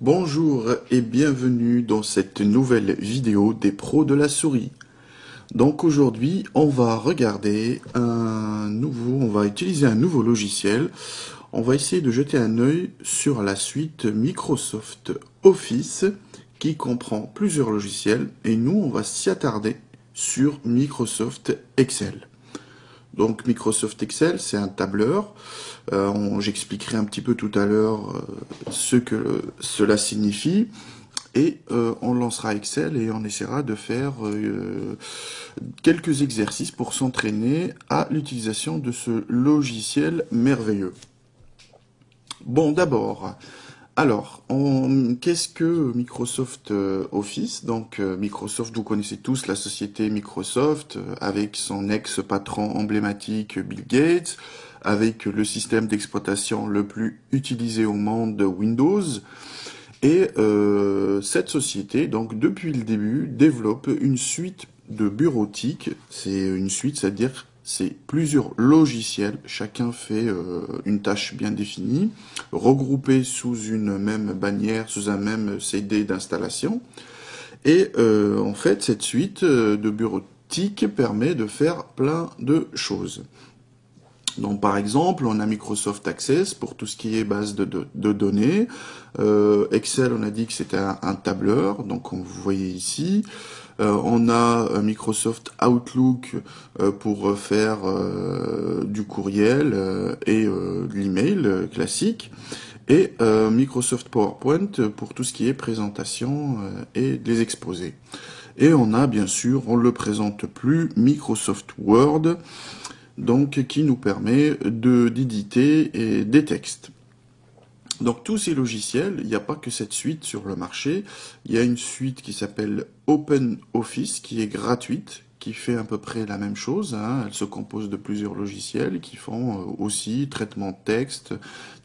Bonjour et bienvenue dans cette nouvelle vidéo des pros de la souris. Donc aujourd'hui, on va utiliser un nouveau logiciel. On va essayer de jeter un œil sur la suite Microsoft Office qui comprend plusieurs logiciels et nous, on va s'y attarder sur Microsoft Excel. Donc Microsoft Excel, c'est un tableur. J'expliquerai un petit peu tout à l'heure ce que cela signifie. Et on lancera Excel et on essaiera de faire quelques exercices pour s'entraîner à l'utilisation de ce logiciel merveilleux. Bon, d'abord, alors, qu'est-ce que Microsoft Office? Donc, Microsoft, vous connaissez tous la société Microsoft, avec son ex-patron emblématique Bill Gates, avec le système d'exploitation le plus utilisé au monde, Windows. Et cette société, donc depuis le début, développe une suite de bureautique. C'est une suite, c'est-à-dire c'est plusieurs logiciels, chacun fait une tâche bien définie, regroupés sous une même bannière, sous un même CD d'installation. Et en fait, cette suite de bureautique permet de faire plein de choses. Donc par exemple, on a Microsoft Access pour tout ce qui est base de données. Excel, on a dit que c'était un tableur, donc comme vous voyez ici. On a Microsoft Outlook pour faire du courriel et de l'email classique. Et Microsoft PowerPoint pour tout ce qui est présentation et des exposés. Et on a bien sûr, on ne le présente plus, Microsoft Word, donc qui nous permet d'éditer des textes. Donc tous ces logiciels, il n'y a pas que cette suite sur le marché, il y a une suite qui s'appelle OpenOffice qui est gratuite, qui fait à peu près la même chose, hein. Elle se compose de plusieurs logiciels qui font aussi traitement de texte,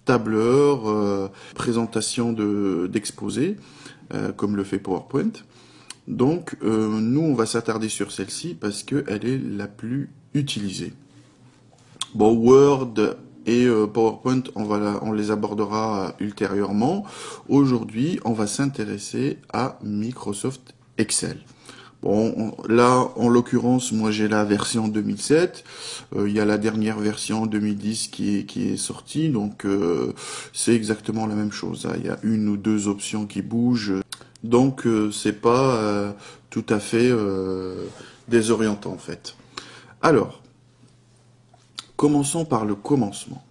tableur, présentation d'exposés, comme le fait PowerPoint. Donc nous on va s'attarder sur celle-ci parce qu'elle est la plus utilisée. Bon, Word et PowerPoint, on les abordera ultérieurement. Aujourd'hui, on va s'intéresser à Microsoft Excel. Bon, là, en l'occurrence, moi j'ai la version 2007. Il y a la dernière version 2010 qui est sortie, donc c'est exactement la même chose, hein. Il y a une ou deux options qui bougent, donc c'est pas tout à fait désorientant en fait. Alors, commençons par le commencement.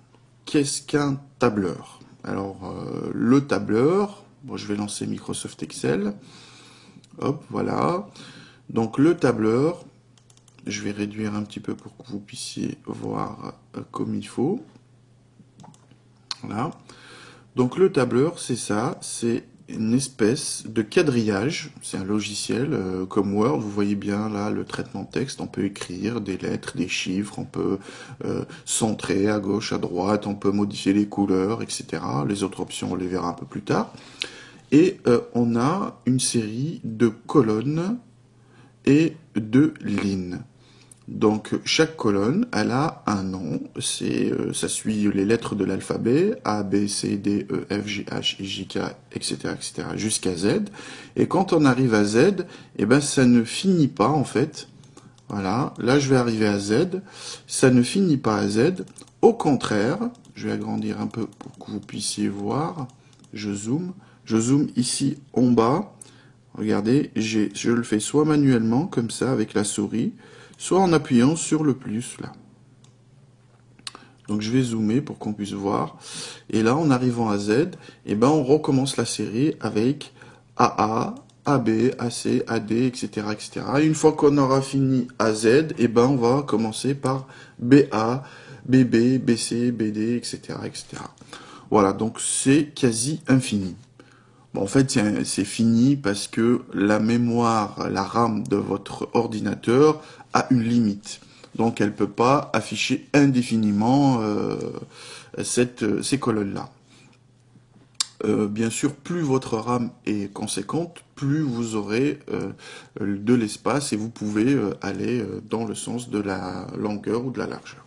Qu'est-ce qu'un tableur? Alors, le tableur, bon, je vais lancer Microsoft Excel. Hop, voilà. Donc, le tableur, je vais réduire un petit peu pour que vous puissiez voir comme il faut. Voilà. Donc, le tableur, c'est ça, c'est une espèce de quadrillage, c'est un logiciel comme Word, vous voyez bien là le traitement de texte, on peut écrire des lettres, des chiffres, on peut centrer à gauche, à droite, on peut modifier les couleurs, etc. Les autres options, on les verra un peu plus tard. Et on a une série de colonnes et de lignes. Donc chaque colonne, elle a un nom, ça suit les lettres de l'alphabet, A, B, C, D, E, F, G, H, I, J, K, etc., jusqu'à Z. Et quand on arrive à Z, eh ben ça ne finit pas en fait. Voilà, là je vais arriver à Z, ça ne finit pas à Z. Au contraire, je vais agrandir un peu pour que vous puissiez voir. Je zoome ici en bas. Regardez, je le fais soit manuellement, comme ça, avec la souris, soit en appuyant sur le plus, là. Donc je vais zoomer pour qu'on puisse voir. Et là, en arrivant à Z, eh ben, on recommence la série avec AA, AB, AC, AD, etc., etc. Et une fois qu'on aura fini à Z, eh ben, on va commencer par BA, BB, BC, BD, etc., etc. Voilà, donc c'est quasi infini. Bon, en fait, c'est fini parce que la mémoire, la RAM de votre ordinateur a une limite. Donc, elle ne peut pas afficher indéfiniment ces colonnes-là. Bien sûr, plus votre RAM est conséquente, plus vous aurez de l'espace et vous pouvez aller dans le sens de la longueur ou de la largeur.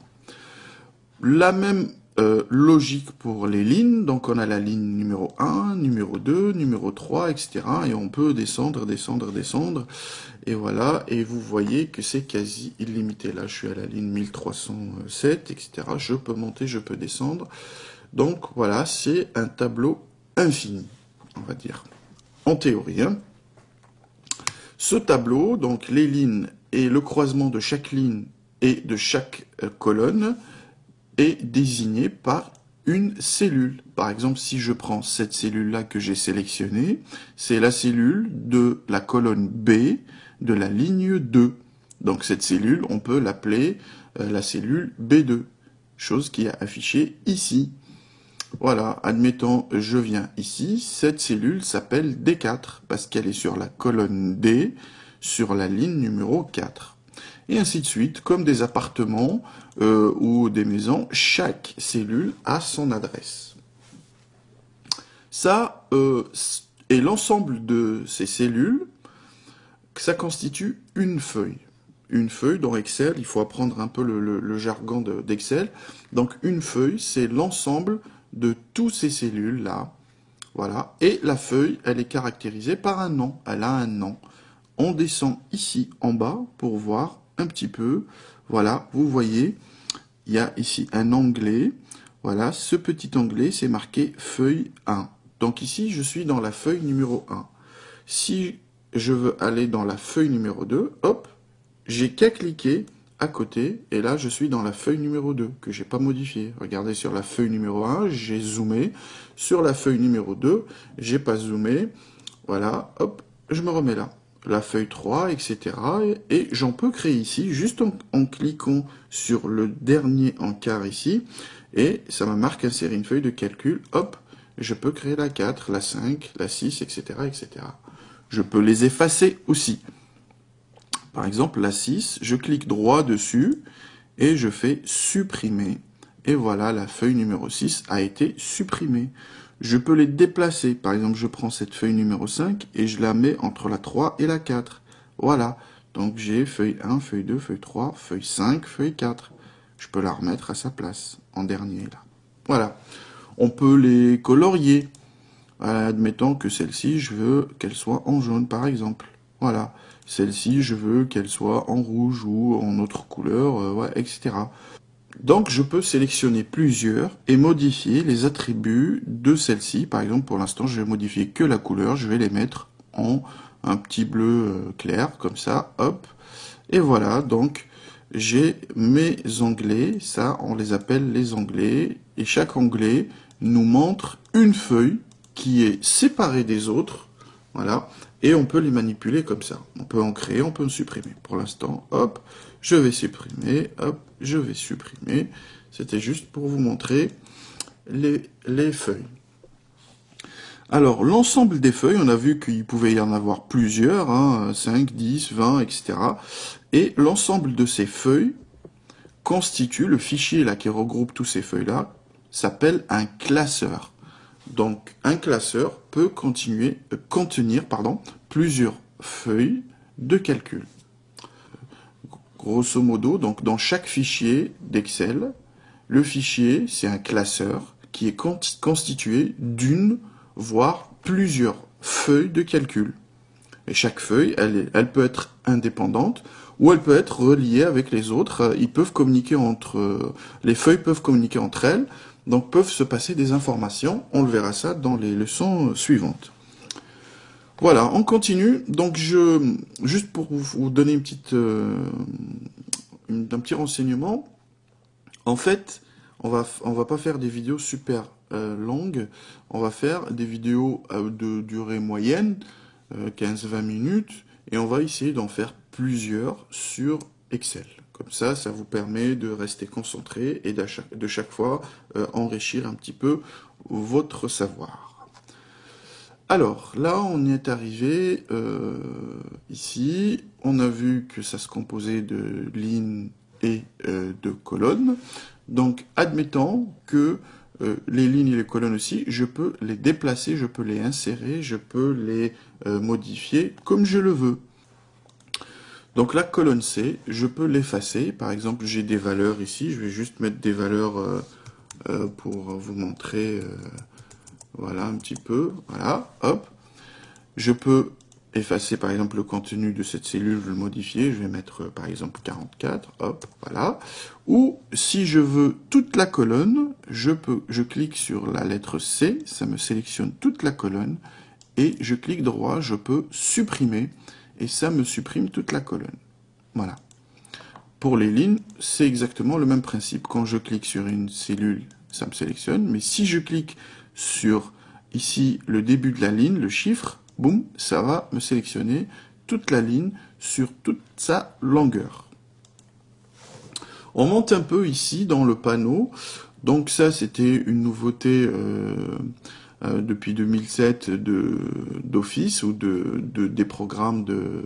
La même logique pour les lignes. Donc on a la ligne numéro 1, numéro 2, numéro 3, etc. Et on peut descendre, descendre, descendre. Et voilà, et vous voyez que c'est quasi illimité. Là, je suis à la ligne 1307, etc. Je peux monter, je peux descendre. Donc voilà, c'est un tableau infini, on va dire. En théorie, hein. Ce tableau, donc les lignes et le croisement de chaque ligne et de chaque colonne, est désigné par une cellule. Par exemple, si je prends cette cellule-là que j'ai sélectionnée, c'est la cellule de la colonne B de la ligne 2. Donc cette cellule, on peut l'appeler la cellule B2, chose qui est affichée ici. Voilà, admettons, je viens ici, cette cellule s'appelle D4, parce qu'elle est sur la colonne D, sur la ligne numéro 4. Et ainsi de suite, comme des appartements ou des maisons, chaque cellule a son adresse. Ça et l'ensemble de ces cellules, ça constitue une feuille. Une feuille dans Excel, il faut apprendre un peu le jargon d'Excel. Donc une feuille, c'est l'ensemble de toutes ces cellules-là. Voilà. Et la feuille, elle est caractérisée par un nom. Elle a un nom. On descend ici en bas pour voir un petit peu. Voilà, vous voyez, il y a ici un onglet. Voilà, ce petit onglet, c'est marqué feuille 1. Donc ici, je suis dans la feuille numéro 1. Si je veux aller dans la feuille numéro 2, hop, j'ai qu'à cliquer à côté, et là, je suis dans la feuille numéro 2, que j'ai pas modifiée. Regardez, sur la feuille numéro 1, j'ai zoomé. Sur la feuille numéro 2, j'ai pas zoomé. Voilà, hop, je me remets là. La feuille 3, etc. Et j'en peux créer ici, juste en cliquant sur le dernier encart ici, et ça me marque insérer une feuille de calcul. Hop, je peux créer la 4, la 5, la 6, etc., etc. Je peux les effacer aussi. Par exemple, la 6, je clique droit dessus et je fais supprimer. Et voilà, la feuille numéro 6 a été supprimée. Je peux les déplacer. Par exemple, je prends cette feuille numéro 5 et je la mets entre la 3 et la 4. Voilà. Donc j'ai feuille 1, feuille 2, feuille 3, feuille 5, feuille 4. Je peux la remettre à sa place, en dernier là. Voilà. On peut les colorier. Admettons que celle-ci, je veux qu'elle soit en jaune, par exemple. Voilà. Celle-ci, je veux qu'elle soit en rouge ou en autre couleur, ouais, etc. Donc, je peux sélectionner plusieurs et modifier les attributs de celle-ci. Par exemple, pour l'instant, je vais modifier que la couleur. Je vais les mettre en un petit bleu clair, comme ça, hop. Et voilà, donc, j'ai mes onglets. Ça, on les appelle les onglets. Et chaque onglet nous montre une feuille qui est séparée des autres. Voilà. Et on peut les manipuler comme ça. On peut en créer, on peut en supprimer. Pour l'instant, hop, je vais supprimer, hop, je vais supprimer. C'était juste pour vous montrer les feuilles. Alors, l'ensemble des feuilles, on a vu qu'il pouvait y en avoir plusieurs, hein, 5, 10, 20, etc. Et l'ensemble de ces feuilles constitue, le fichier là qui regroupe tous ces feuilles-là, s'appelle un classeur. Donc, un classeur peut contenir plusieurs feuilles de calcul. Grosso modo, donc dans chaque fichier d'Excel, le fichier, c'est un classeur qui est constitué d'une, voire plusieurs feuilles de calcul. Et chaque feuille, elle peut être indépendante ou elle peut être reliée avec les autres. Ils peuvent communiquer les feuilles peuvent communiquer entre elles. Donc peuvent se passer des informations, on le verra ça dans les leçons suivantes. Voilà, on continue. Donc juste pour vous donner un petit renseignement, en fait, on va pas faire des vidéos super longues, on va faire des vidéos de durée moyenne, 15-20 minutes, et on va essayer d'en faire plusieurs sur Excel. Comme ça vous permet de rester concentré et de chaque fois enrichir un petit peu votre savoir. Alors, là, on y est arrivé ici. On a vu que ça se composait de lignes et de colonnes. Donc, admettons que les lignes et les colonnes aussi, je peux les déplacer, je peux les insérer, je peux les modifier comme je le veux. Donc la colonne C, je peux l'effacer. Par exemple, j'ai des valeurs ici. Je vais juste mettre des valeurs pour vous montrer, voilà, un petit peu, voilà, hop. Je peux effacer par exemple le contenu de cette cellule, le modifier, je vais mettre par exemple 44, hop, voilà. Ou si je veux toute la colonne, je clique sur la lettre C, ça me sélectionne toute la colonne, et je clique droit, je peux supprimer, et ça me supprime toute la colonne. Voilà. Pour les lignes, c'est exactement le même principe. Quand je clique sur une cellule, ça me sélectionne, mais si je clique sur ici le début de la ligne, le chiffre, boum, ça va me sélectionner toute la ligne sur toute sa longueur. On monte un peu ici dans le panneau. Donc ça, c'était une nouveauté depuis 2007 d'Office ou des programmes de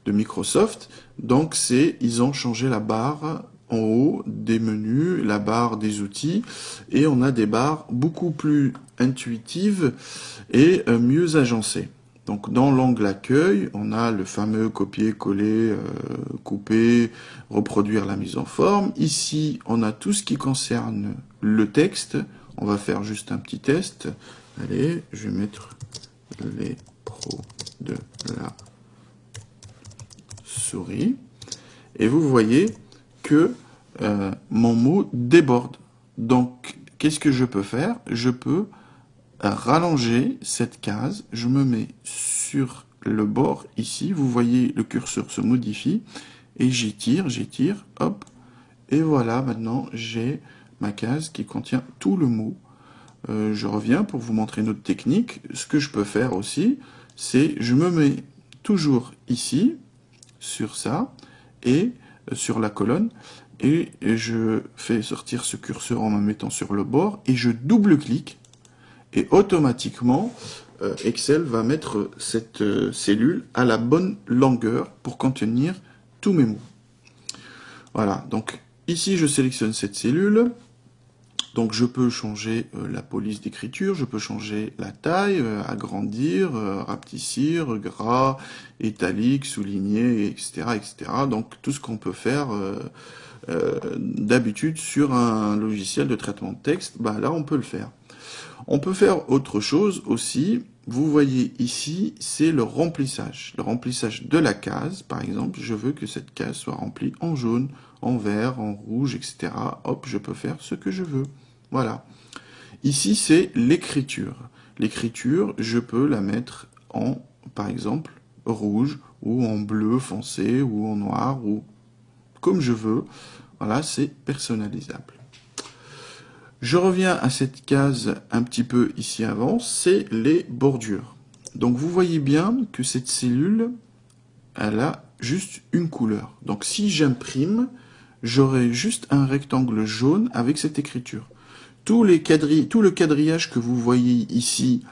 Microsoft. Donc ils ont changé la barre en haut des menus, la barre des outils, et on a des barres beaucoup plus intuitives et mieux agencées. Donc dans l'angle accueil, on a le fameux copier-coller, couper, reproduire la mise en forme. Ici, on a tout ce qui concerne le texte. On va faire juste un petit test. Allez, je vais mettre les pros de la souris. Et vous voyez que mon mot déborde. Donc, qu'est-ce que je peux faire? Je peux rallonger cette case, je me mets sur le bord ici, vous voyez le curseur se modifie, et j'étire, hop, et voilà, maintenant j'ai ma case qui contient tout le mot. Je reviens pour vous montrer une autre technique. Ce que je peux faire aussi, c'est je me mets toujours ici, sur ça, et sur la colonne, et je fais sortir ce curseur en me mettant sur le bord, et je double-clique, et automatiquement, Excel va mettre cette cellule à la bonne longueur pour contenir tous mes mots. Voilà, donc ici je sélectionne cette cellule. Donc je peux changer la police d'écriture, je peux changer la taille, agrandir, rapetissir, gras, italique, souligner, etc., etc. Donc tout ce qu'on peut faire d'habitude sur un logiciel de traitement de texte, bah là on peut le faire. On peut faire autre chose aussi. Vous voyez ici, c'est le remplissage. Le remplissage de la case, par exemple, je veux que cette case soit remplie en jaune, en vert, en rouge, etc. Hop, je peux faire ce que je veux. Voilà. Ici, c'est l'écriture. L'écriture, je peux la mettre en, par exemple, rouge, ou en bleu foncé, ou en noir, ou comme je veux. Voilà, c'est personnalisable. Je reviens à cette case un petit peu ici avant, c'est les bordures. Donc vous voyez bien que cette cellule, elle a juste une couleur. Donc si j'imprime, j'aurai juste un rectangle jaune avec cette écriture. Tout le quadrillage que vous voyez ici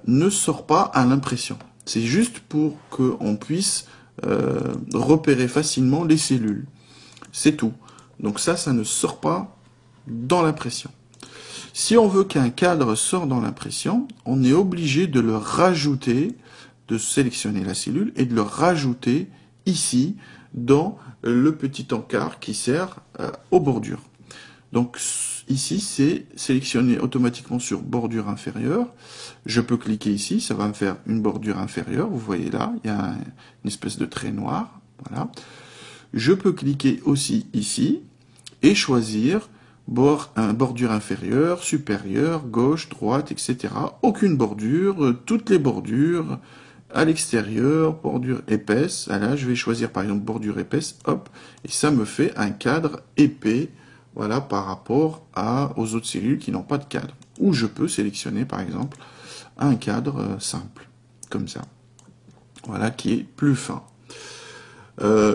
ne sort pas à l'impression. C'est juste pour qu'on puisse repérer facilement les cellules. C'est tout. Donc ça ne sort pas dans l'impression. Si on veut qu'un cadre sorte dans l'impression, on est obligé de le rajouter, de sélectionner la cellule et de le rajouter ici dans le petit encart qui sert aux bordures. Donc ici, c'est sélectionné automatiquement sur bordure inférieure. Je peux cliquer ici, ça va me faire une bordure inférieure. Vous voyez là, il y a une espèce de trait noir. Voilà. Je peux cliquer aussi ici et choisir bordure inférieure, supérieure, gauche, droite, etc. Aucune bordure, toutes les bordures, à l'extérieur, bordure épaisse. Là, je vais choisir par exemple bordure épaisse, hop, et ça me fait un cadre épais, voilà, par rapport aux autres cellules qui n'ont pas de cadre. Ou je peux sélectionner par exemple un cadre simple, comme ça, voilà, qui est plus fin.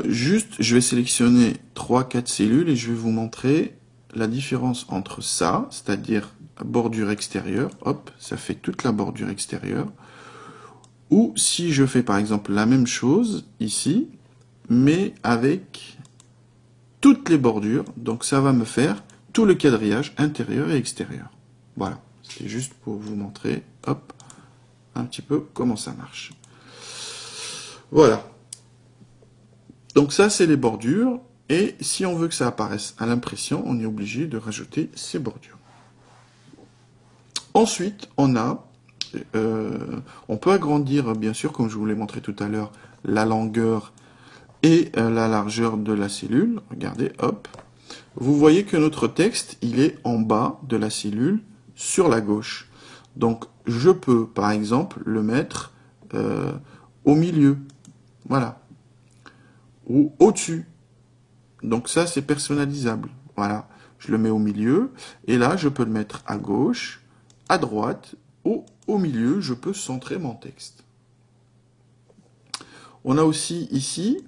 Juste, je vais sélectionner 3-4 cellules et je vais vous montrer la différence entre ça, c'est-à-dire bordure extérieure, hop, ça fait toute la bordure extérieure, ou si je fais par exemple la même chose ici, mais avec toutes les bordures, donc ça va me faire tout le quadrillage intérieur et extérieur. Voilà, c'est juste pour vous montrer, hop, un petit peu comment ça marche. Voilà. Donc ça, c'est les bordures. Et si on veut que ça apparaisse à l'impression, on est obligé de rajouter ces bordures. Ensuite, on peut agrandir, bien sûr, comme je vous l'ai montré tout à l'heure, la longueur et la largeur de la cellule. Regardez, hop. Vous voyez que notre texte, il est en bas de la cellule, sur la gauche. Donc, je peux, par exemple, le mettre au milieu. Voilà. Ou au-dessus. Donc ça, c'est personnalisable. Voilà. Je le mets au milieu. Et là, je peux le mettre à gauche, à droite, ou au milieu. Je peux centrer mon texte. On a aussi ici,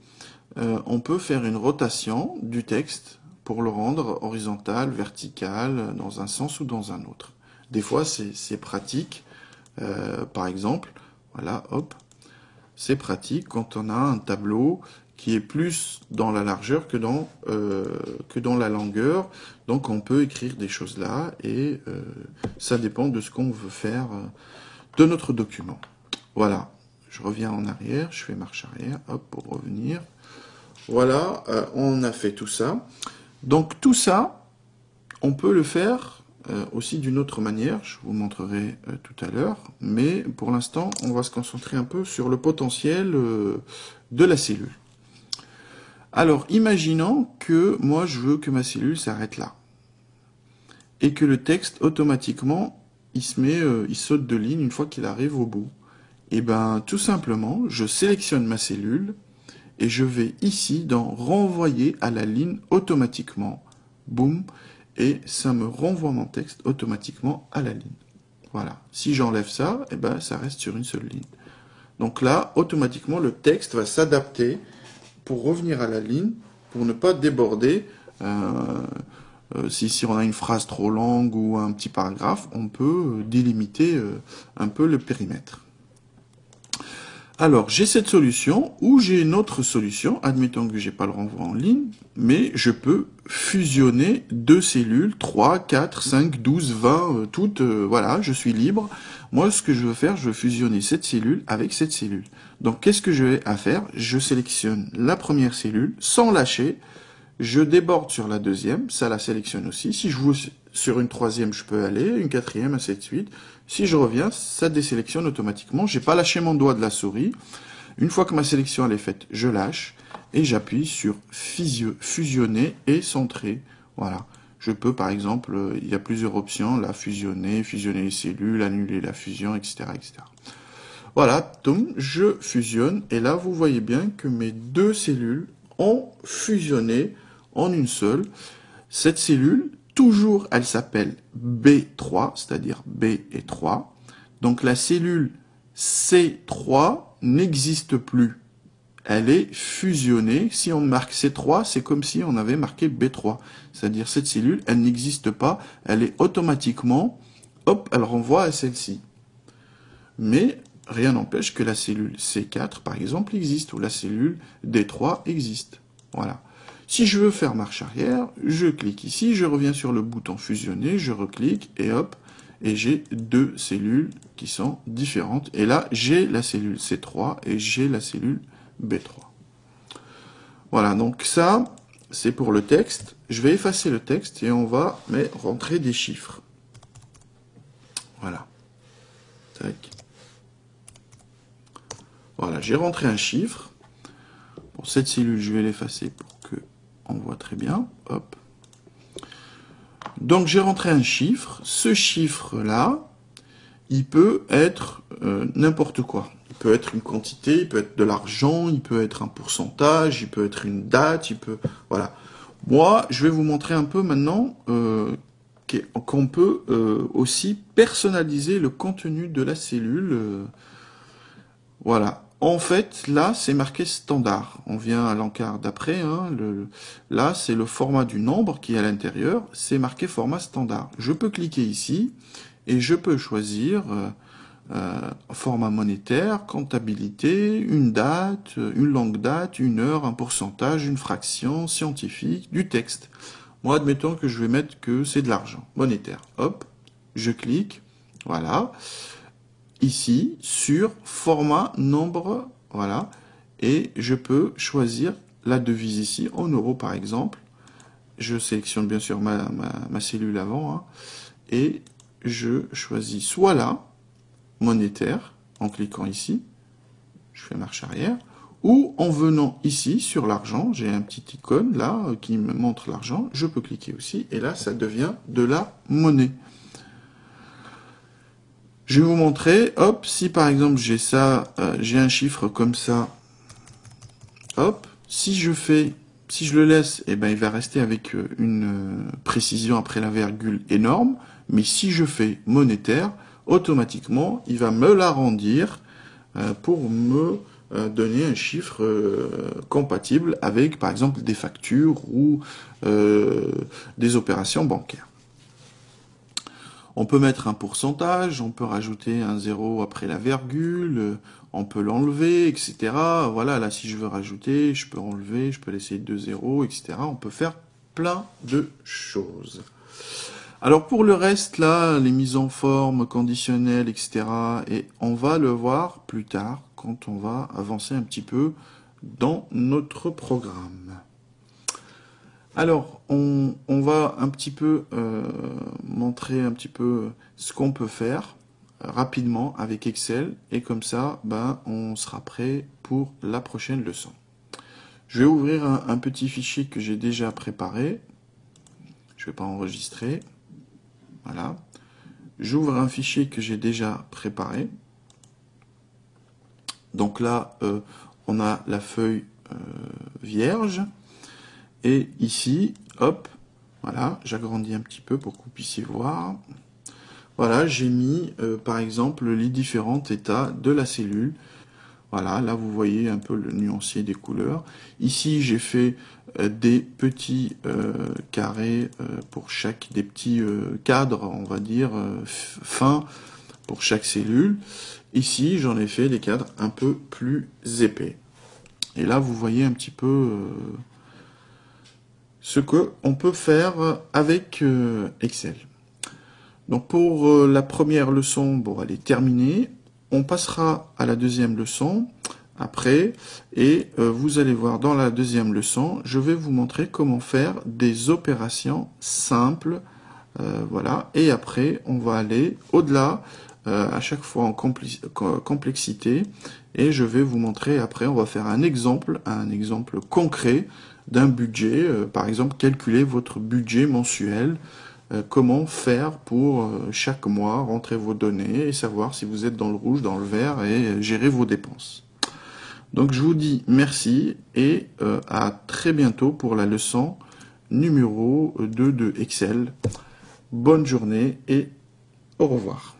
on peut faire une rotation du texte pour le rendre horizontal, vertical, dans un sens ou dans un autre. Des fois, c'est pratique. Par exemple, voilà, hop. C'est pratique quand on a un tableau qui est plus dans la largeur que dans la longueur. Donc on peut écrire des choses là et ça dépend de ce qu'on veut faire de notre document. Voilà, je reviens en arrière, je fais marche arrière, hop, pour revenir. Voilà, on a fait tout ça. Donc tout ça, on peut le faire aussi d'une autre manière, je vous montrerai tout à l'heure, mais pour l'instant, on va se concentrer un peu sur le potentiel de la cellule. Alors, imaginons que moi, je veux que ma cellule s'arrête là, et que le texte, automatiquement, il saute de ligne une fois qu'il arrive au bout. Et bien, tout simplement, je sélectionne ma cellule, et je vais ici dans renvoyer à la ligne automatiquement. Boum. Et ça me renvoie mon texte automatiquement à la ligne. Voilà. Si j'enlève ça, eh ben, ça reste sur une seule ligne. Donc là, automatiquement, le texte va s'adapter pour revenir à la ligne, pour ne pas déborder. Si on a une phrase trop longue ou un petit paragraphe, on peut délimiter un peu le périmètre. Alors, j'ai cette solution, ou j'ai une autre solution, admettons que j'ai pas le renvoi en ligne, mais je peux fusionner deux cellules, 3, 4, 5, 12, 20, toutes, voilà, je suis libre. Moi, ce que je veux faire, je veux fusionner cette cellule avec cette cellule. Donc, qu'est-ce que je vais à faire? Je sélectionne la première cellule, sans lâcher, je déborde sur la deuxième, ça la sélectionne aussi. Si je veux sur une troisième, je peux aller, une quatrième, ainsi de suite. Si je reviens, ça désélectionne automatiquement. J'ai pas lâché mon doigt de la souris. Une fois que ma sélection elle est faite, je lâche et j'appuie sur fusionner et centrer. Voilà. Je peux, par exemple, il y a plusieurs options, la fusionner les cellules, annuler la fusion, etc., etc. Voilà, donc je fusionne et là vous voyez bien que mes deux cellules ont fusionné en une seule. Cette cellule, toujours, elle s'appelle B3, c'est-à-dire B et 3. Donc la cellule C3 n'existe plus. Elle est fusionnée. Si on marque C3, c'est comme si on avait marqué B3. C'est-à-dire cette cellule, elle n'existe pas. Elle est automatiquement, hop, elle renvoie à celle-ci. Mais rien n'empêche que la cellule C4, par exemple, existe, ou la cellule D3 existe. Voilà. Si je veux faire marche arrière, je clique ici, je reviens sur le bouton fusionner, je reclique, et hop, et j'ai deux cellules qui sont différentes. Et là, j'ai la cellule C3 et j'ai la cellule B3. Voilà, donc ça, c'est pour le texte. Je vais effacer le texte et on va rentrer des chiffres. Voilà. Tac. Voilà, j'ai rentré un chiffre. Pour cette cellule, je vais l'effacer pour que on voit très bien. Hop. Donc j'ai rentré un chiffre. Ce chiffre-là, il peut être n'importe quoi. Il peut être une quantité, il peut être de l'argent, il peut être un pourcentage, il peut être une date, il peut... Voilà. Moi, je vais vous montrer un peu maintenant qu'on peut aussi personnaliser le contenu de la cellule. Voilà. En fait, là, c'est marqué standard. On vient à l'encart d'après. Hein, là, c'est le format du nombre qui est à l'intérieur. C'est marqué format standard. Je peux cliquer ici et je peux choisir format monétaire, comptabilité, une date, une longue date, une heure, un pourcentage, une fraction, scientifique, du texte. Moi, admettons que je vais mettre que c'est de l'argent monétaire. Hop, je clique. Voilà. Ici, sur format nombre, voilà, et je peux choisir la devise ici, en euros par exemple. Je sélectionne bien sûr ma cellule avant, hein, et je choisis soit là, monétaire, en cliquant ici, je fais marche arrière, ou en venant ici sur l'argent, j'ai un petit icône là qui me montre l'argent, je peux cliquer aussi, et là ça devient de la monnaie. Je vais vous montrer, hop, si par exemple j'ai ça, j'ai un chiffre comme ça, hop, si je le laisse, eh ben, il va rester avec une précision après la virgule énorme, mais si je fais monétaire, automatiquement, il va me l'arrondir pour me donner un chiffre compatible avec, par exemple, des factures ou des opérations bancaires. On peut mettre un pourcentage, on peut rajouter un zéro après la virgule, on peut l'enlever, etc. Voilà, là, si je veux rajouter, je peux enlever, je peux laisser 2 zéros, etc. On peut faire plein de choses. Alors, pour le reste, là, les mises en forme, conditionnelles, etc., et on va le voir plus tard, quand on va avancer un petit peu dans notre programme. Alors, on va un petit peu montrer un petit peu ce qu'on peut faire rapidement avec Excel, et comme ça, ben, on sera prêt pour la prochaine leçon. Je vais ouvrir un petit fichier que j'ai déjà préparé. Je ne vais pas enregistrer. Voilà. J'ouvre un fichier que j'ai déjà préparé. Donc là, on a la feuille vierge. Et ici, hop, voilà, j'agrandis un petit peu pour que vous puissiez voir. Voilà, j'ai mis, par exemple, les différents états de la cellule. Voilà, là, vous voyez un peu le nuancier des couleurs. Ici, j'ai fait des petits carrés pour chaque, des petits cadres, on va dire, fins pour chaque cellule. Ici, j'en ai fait des cadres un peu plus épais. Et là, vous voyez un petit peu ce qu'on peut faire avec Excel. Donc pour la première leçon, bon, elle est terminée. On passera à la deuxième leçon après, et vous allez voir dans la deuxième leçon, je vais vous montrer comment faire des opérations simples. Voilà, et après on va aller au-delà, à chaque fois en complexité, et je vais vous montrer après, on va faire un exemple concret d'un budget, par exemple calculer votre budget mensuel, comment faire pour chaque mois, rentrer vos données et savoir si vous êtes dans le rouge, dans le vert, et gérer vos dépenses. Donc je vous dis merci et à très bientôt pour la leçon numéro 2 de Excel. Bonne journée et au revoir.